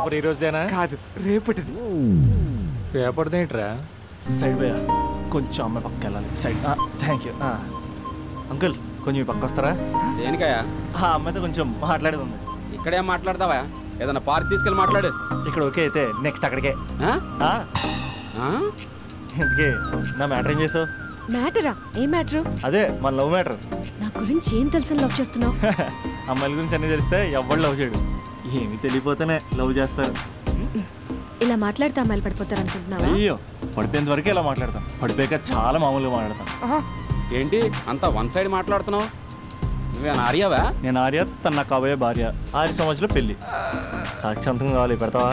Paper ఈ రోజుదేనా? కాదు, రేపటిది. రేపటిదేంట్రా? Side పోయా, కొంచెం అమ్మాయి పక్కకి వెళ్ళాలి. సైడ్. Thank you. అంకుల్, కొంచెం పక్క వస్తారా? దేనికయ్యా? ఆ అమ్మాయితో కొంచెం మాట్లాడేది ఉంది. ఇక్కడేం మాట్లాడతావా? ఏదన్నా పార్క్ తీసుకెళ్ళి మాట్లాడు. ఇక్కడ ఓకే అయితే నెక్స్ట్ అక్కడికే. ఇందుకే నా మ్యాటర్ ఏం చేసావు? మ్యాటరా? ఏ మ్యాటరు? అదే మన లవ్ మ్యాటర్. నా గురించి ఏం తెలుసు లవ్ చేస్తున్నావు? అమ్మాయిల గురించి అన్నీ తెలిస్తే ఎవరు లవ్ చేయడు. ఏమి తెలియపోతేనే లవ్ చేస్తారు. ఇలా మాట్లాడితే అమ్మాయిలు పడిపోతారు అనుకుంటున్నావా? అయ్యో, పడిపోయేంత వరకు ఇలా మాట్లాడతాం, పడిపోయాక చాలా మామూలుగా మాట్లాడతాం. ఏంటి అంత వన్ సైడ్ మాట్లాడుతున్నావు? నువ్వేనా ఆర్యవా? నేను ఆర్య, తన నా కాబోయే భార్య. 6 సంవత్సరాలు పెళ్లి. సాక్షి సంతకం కావాలి, పెడతావా?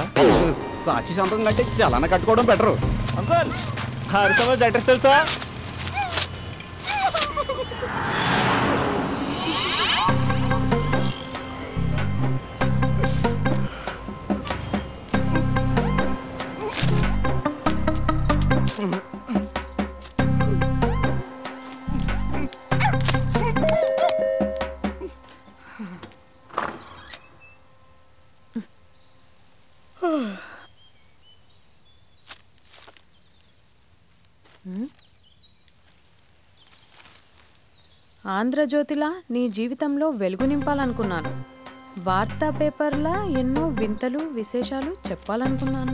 సాక్షి సంతకం కంటే చలన కట్టుకోవడం బెటరు. అంకుల్, 6 సంవత్సరాలు అడ్రస్ తెలుసా? ఆంధ్రజ్యోతిలా నీ జీవితంలో వెలుగు నింపాలనుకున్నాను. వార్తా పేపర్లా ఎన్నో వింతలు విశేషాలు చెప్పాలనుకున్నాను.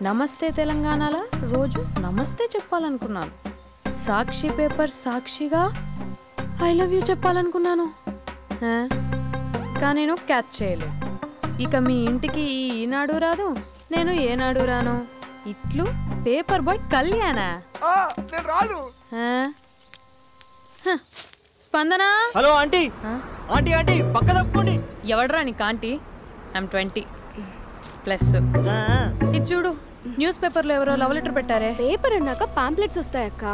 నమస్తే తెలంగాణలా రోజు నమస్తే చెప్పాలనుకున్నాను. సాక్షి పేపర్ సాక్షిగా ఐ లవ్ యూ చెప్పాలనుకున్నాను. కానీ నేను క్యాచ్ చేయలేదు. ఇక మీ ఇంటికి ఈనాడు రాదు, నేను ఏనాడు రాను. ఇట్లు పేపర్ బాయ్ కళ్యాణా? స్పందన. Hello aunty. ఆంటీ ఆంటీ పక్క తప్పుకోండి. ఎవడరా నీకు ఆంటీ? ఐమ్ 20+. ఇది చూడు, న్యూస్ పేపర్లో ఎవరో లవ్ లెటర్ పెట్టారే. పేపర్ అన్నాక పాంప్లెట్స్ వస్తాయక్క,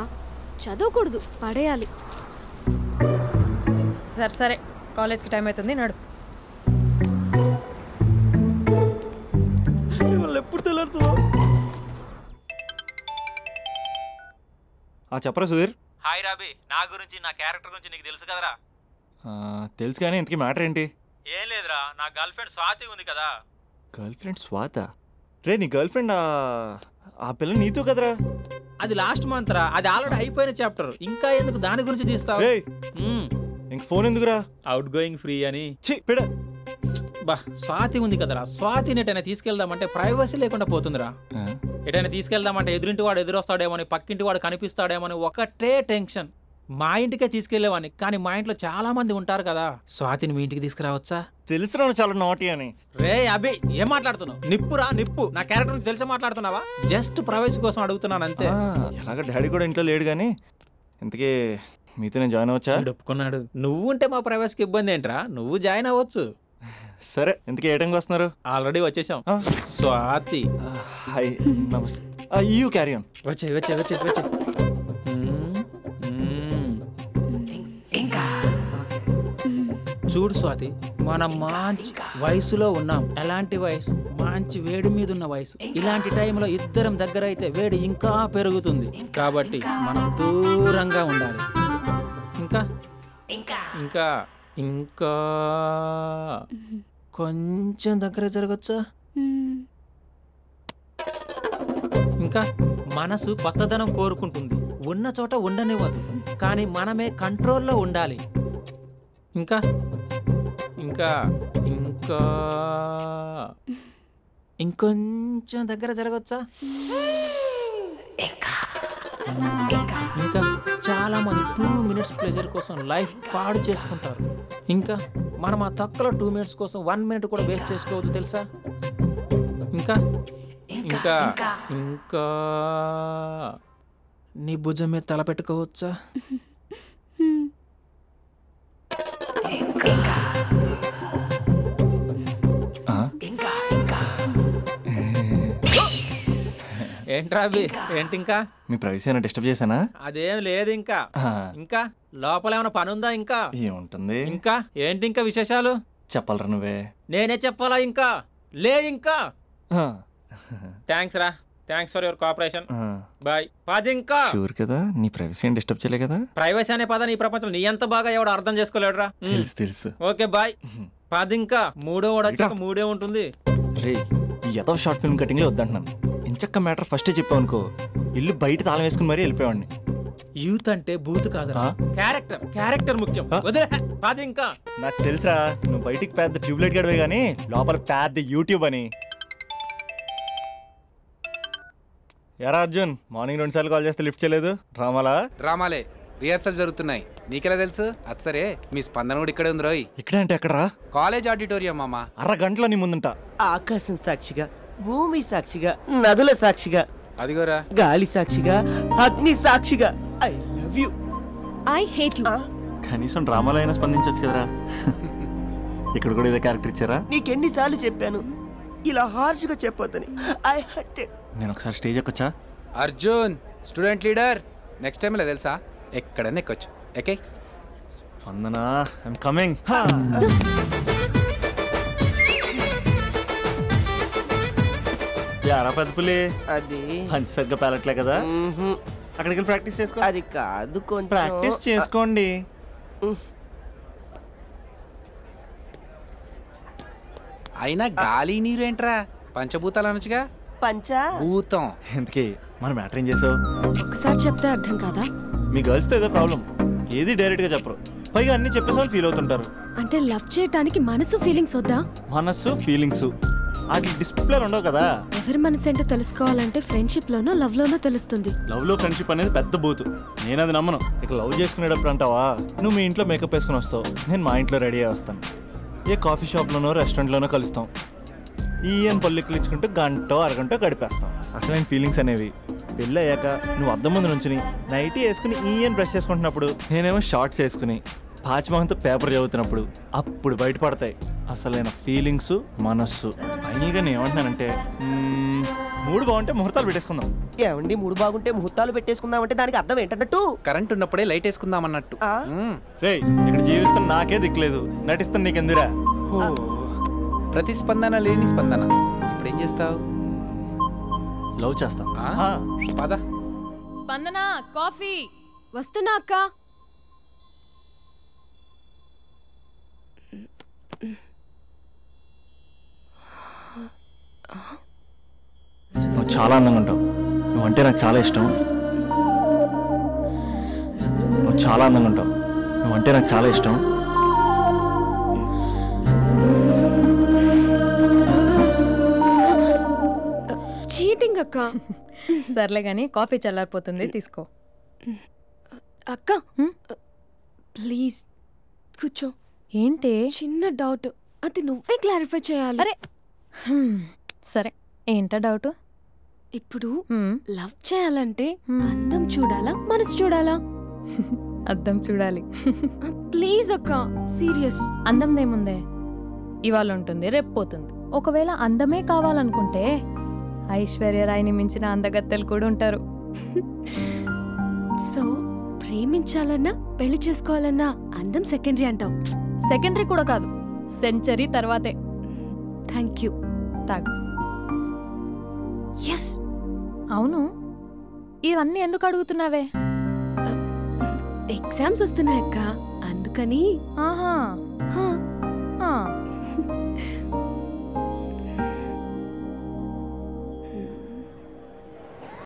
చదవకూడదు, పడేయాలి. సరే సరే, కాలేజ్కి టైం అవుతుంది, నడు. ఎప్పుడు తెల్లారుతూ? చెప్పరా సుధీర్. హాయ్ రాబీ, నా గురించి నా క్యారెక్టర్ గురించి నీకు తెలుసు కదరా? తెలుసు, కానీ ఇంతకీ మ్యాటర్ ఏంటి? ఏం లేదురా, నా గర్ల్ ఫ్రెండ్ స్వాతి ఉంది కదా. గర్ల్ ఫ్రెండ్ స్వాత? రే, నీ గర్ల్ ఫ్రెండ్ ఆ పిల్ల నీతో కదరా? అది లాస్ట్ మంత్ రా, అది ఆల్రెడీ అయిపోయిన చాప్టర్. ఇంకా ఎందుకు దాని గురించి తీస్తావు? ఇంక ఫోన్ ఎందుకురా? అవుట్ గోయింగ్ ఫ్రీ అని. పిడ బా, స్వాతి ఉంది కదరా, స్వాతిని ఎటైనా తీసుకెళ్దామంటే ప్రైవసీ లేకుండా పోతుందిరా. ఎటైనా తీసుకెళ్దామంటే ఎదురింటి వాడు ఎదురొస్తాడేమోని, పక్కింటి వాడు కనిపిస్తాడేమోని ఒకటే టెన్షన్. మా ఇంటికే తీసుకెళ్లేవాడిని, కానీ మా ఇంట్లో చాలా మంది ఉంటారు కదా. స్వాతిని మీ ఇంటికి తీసుకురావచ్చా? తెలుసురా చాలా నాటి అని. రే అభి, ఏం మాట్లాడుతున్నావు? నిప్పురా నిప్పు. నా క్యారెక్టర్ గురించి తెలిసి మాట్లాడుతున్నావా? జస్ట్ ప్రైవసీ కోసం అడుగుతున్నాను అంతే. ఎలాగ డాడీ కూడా ఇంట్లో లేడు, కానీ ఇంతకీ మీతో నేను జాయిన్ అవ్వచ్చా? ఒప్పుకున్నాడు. నువ్వు ఉంటే మా ప్రైవసీకి ఇబ్బంది ఏంట్రా, నువ్వు జాయిన్ అవ్వచ్చు. సరే, ఇంతకీ ఏ టైంకి వస్తున్నారు? ఆల్రెడీ వచ్చేసాం. స్వాతి హాయ్, నమస్తే. You carry on. వచ్చే వచ్చే వచ్చే వచ్చే. చూడు స్వాతి, మనం మంచి వయసులో ఉన్నాం. ఎలాంటి వయసు? మంచి వేడి మీద ఉన్న వయసు. ఇలాంటి టైంలో ఇద్దరం దగ్గర అయితే వేడి ఇంకా పెరుగుతుంది. కాబట్టి మనం దూరంగా ఉండాలి. ఇంకా ఇంకా ఇంకా కొంచెం దగ్గర జరగచ్చా? ఇంకా మనసు కొత్తదనం కోరుకుంటుంది, ఉన్న చోట ఉండనివ్వదు, కానీ మనమే కంట్రోల్లో ఉండాలి. ఇంకా ఇంకా ఇంకా ఇంకొంచెం దగ్గర జరగచ్చా? ఇంకా చాలా మంది 2 minutes ప్లెజర్ కోసం లైఫ్ పాడు చేసుకుంటారు. ఇంకా మనం ఆ తక్కువ 2 minutes కోసం 1 minute కూడా వేస్ట్ చేసుకోవద్దు, తెలుసా? ఇంకా ఇంకా ఇంకా నీ భుజం మీద తల పెట్టుకోవచ్చా? ఏంట్రా అభి, ఏంటి ఇంకా? మీ ప్రైవసీ అయినా డిస్టర్బ్ చేశానా? అదేం లేదు. ఇంకా ఇంకా లోపల ఏమైనా పని ఉందా? ఇంకా ఏముంటుంది? ఇంకా ఏంటి ఇంకా విశేషాలు? చెప్పాలరా నువ్వే. నేనే చెప్పాలా? ఇంకా లే. ఇంకా థ్యాంక్స్ రా, thanks for your cooperation. Bye. పది ఇంకా. షూర్ కదా, నీ ప్రైవసీ ఏం డిస్టర్బ్ చేయలే కదా? ప్రైవసీ అనే పద నీ ప్రపంచంలో నీ ఎంత బాగా ఎవడు అర్థం చేసుకోలేడురా. తెలుసు తెలుసు. Okay bye. పది ఇంకా. 3వ వాడు వచ్చాక 3 ఉంటుంది. రే, ఈ ఏదో షార్ట్ ఫిల్మ్ కటింగ్లో వద్దంటున్నాను. ఇంచక్క మ్యాటర్ ఫస్టే చెప్పావు అనుకో, ఇల్లు బయట తాళం వేసుకుని మరీ వెళ్ళిపోయాడిని. యూత్ అంటే బూత్ కాదు, క్యారెక్టర్ ముఖ్యం. వదిలే అది ఇంకా నాకు తెలుసా, నువ్వు బయటికి పెద్ద ట్యూబ్లైట్ గడివే కానీ లోపల పెద్ద యూట్యూబ్ అని. ఎరా అర్జున్, మార్నింగ్ 2 సార్లు కాల్ చేస్తే లిఫ్ట్ చేయలేదు. డ్రామాలే రిహార్సల్ జరుగుతున్నాయి, నీకెలా తెలుసు? అది సరే, మీ స్పందన కూడా ఇక్కడే ఉంది రోయ్. ఇక్కడే అంటే ఎక్కడరా? కాలేజ్ ఆడిటోరియం మామా. అరగంటలో నీ ముందుంటా. ఆకాశం సాక్షిగా, భూమి సాక్షిగా, నదుల సాక్షిగా, అదిగోరా గాలి సాక్షిగా, అగ్ని సాక్షిగా, I love you. I hate you. కనీసం డ్రామాలో అయినా స్పందించవచ్చు కదరా. ఇక్కడ కూడా ఇదే క్యారెక్టర్ ఇచ్చారా? నీకెన్నిసార్లు చెప్పాను ఇలా హార్ష్గా చెప్పొద్దని. I hurt. నేను ఒకసారి స్టేజ్ ఎక్కొచ్చా? Arjun student leader, next time ఇలా తెలుసా ఎక్కడన్నా ఎక్కొచ్చు. ఎక్కే స్పందన, ఐఎమ్ కమింగ్. యారా పెద్ద పులి, అది పంచి సరిగ్గా పేలట్లే కదా. అక్కడికి వెళ్ళి ప్రాక్టీస్ చేసుకో. అది కాదు, కొంచెం ప్రాక్టీస్ చేసుకోండి. అయినా గాలి నీరు ఏంట్రా, పంచభూతాలు అనొచ్చుగా. పంచభూతం. ఎందుకే మనం మ్యాటర్ ఏం చేసావు? ఒకసారి చెప్తే అర్థం కాదా? మీ గర్ల్స్తో ఏదో ప్రాబ్లం, ఏది డైరెక్ట్గా చెప్పరు, పైగా అన్ని చెప్పేసి వాళ్ళు ఫీల్ అవుతుంటారు. అంటే లవ్ చేయటానికి మనసు ఫీలింగ్స్ వద్దా? మనస్సు ఫీలింగ్స్ వాటి డిస్ప్లే ఉండవు కదా. ఎవరి మనసు ఏంటో తెలుసుకోవాలంటే ఫ్రెండ్షిప్ లోనో లవ్ లోనో తెలుస్తుంది. లవ్ లో ఫ్రెండ్షిప్ అనేది పెద్ద బూతు, నేను అది నమ్మను. ఇక లవ్ చేసుకునేటప్పుడు అంటావా, నువ్వు మీ ఇంట్లో మేకప్ వేసుకుని వస్తావు, నేను మా ఇంట్లో రెడీ అయ్యి వస్తాను. ఏ కాఫీ షాప్లోనో రెస్టారెంట్లోనో కలుస్తాం, ఈయన పల్లెక్కులు ఇచ్చుకుంటూ గంటో అరగంటో గడిపేస్తాం. అసలైన ఫీలింగ్స్ అనేవి పెళ్ళి అయ్యాక నువ్వు అద్దం ముందు నుంచుని నైటీ వేసుకుని ఈయన బ్రష్ చేసుకుంటున్నప్పుడు, నేనేమో షార్ట్స్ వేసుకుని పాచిమహంతో పేపర్ చదువుతున్నప్పుడు అప్పుడు బయటపడతాయి అసలైన ఫీలింగ్స్, మనస్సు. ఫైనల్గా నేను ఏమంటున్నానంటే, మూడు బాగుంటే ముహూర్తాలు పెట్టేసుకుందాం. ఏమండి, మూడు బాగుంటే ముహూర్తాలు పెట్టేసుకుందాం అంటే దానికి అర్థం ఏంటన్నట్టు? కరెంట్ ఉన్నప్పుడే లైట్ వేసుకుందాం అన్నట్టు. రేయ్, ఇక్కడ జీవిస్తున్న నాకే దిక్కులేదు, నటిస్తున్న నీకెందురా? ప్రతిస్పందన లేని స్పందన. ఇప్పుడు ఏం చేస్తావు? లవ్ చేస్తా. పద. స్పందన, కాఫీ. వస్తున్నా అక్క. నువ్వు చాలా అందంగా ఉంటావు, నువ్వంటే నాకు చాలా ఇష్టం. నువ్వు చాలా అందంగా ఉంటావు, నువ్వంటే నాకు చాలా ఇష్టం. చీటింగ్ అక్క. సర్లే గాని కాఫీ చల్లారిపోతుంది, తీసుకో. అక్క ప్లీజ్ కూర్చో. ఏంటి? చిన్న డౌట్, అది నువ్వే క్లారిఫై చేయాలి. అరే సరే, ఏంటా డౌట్? ఇప్పుడు లవ్ చేయాలంటే అందం చూడాలా, మనసు చూడాలా? అద్దం చూడాలి. ప్లీజ్ అక్క, సీరియస్. అందందేముందే, ఇవాళ ఉంటుంది రేపు పోతుంది. ఒకవేళ అందమే కావాలనుకుంటే ఐశ్వర్యరాయ్ని మించిన అందగత్తెలు కూడా ఉంటారు. సో ప్రేమించాలన్నా పెళ్లి చేసుకోవాలన్నా అందం సెకండరీ అంటావు? సెకండరీ కూడా కాదు, సెంచరీ తర్వాతే. Thank you. తాగు. ఎస్. అవును, ఇవన్నీ ఎందుకు అడుగుతున్నావే? ఎగ్జామ్స్ వస్తున్నాయక్క, అందుకని. ఆహా.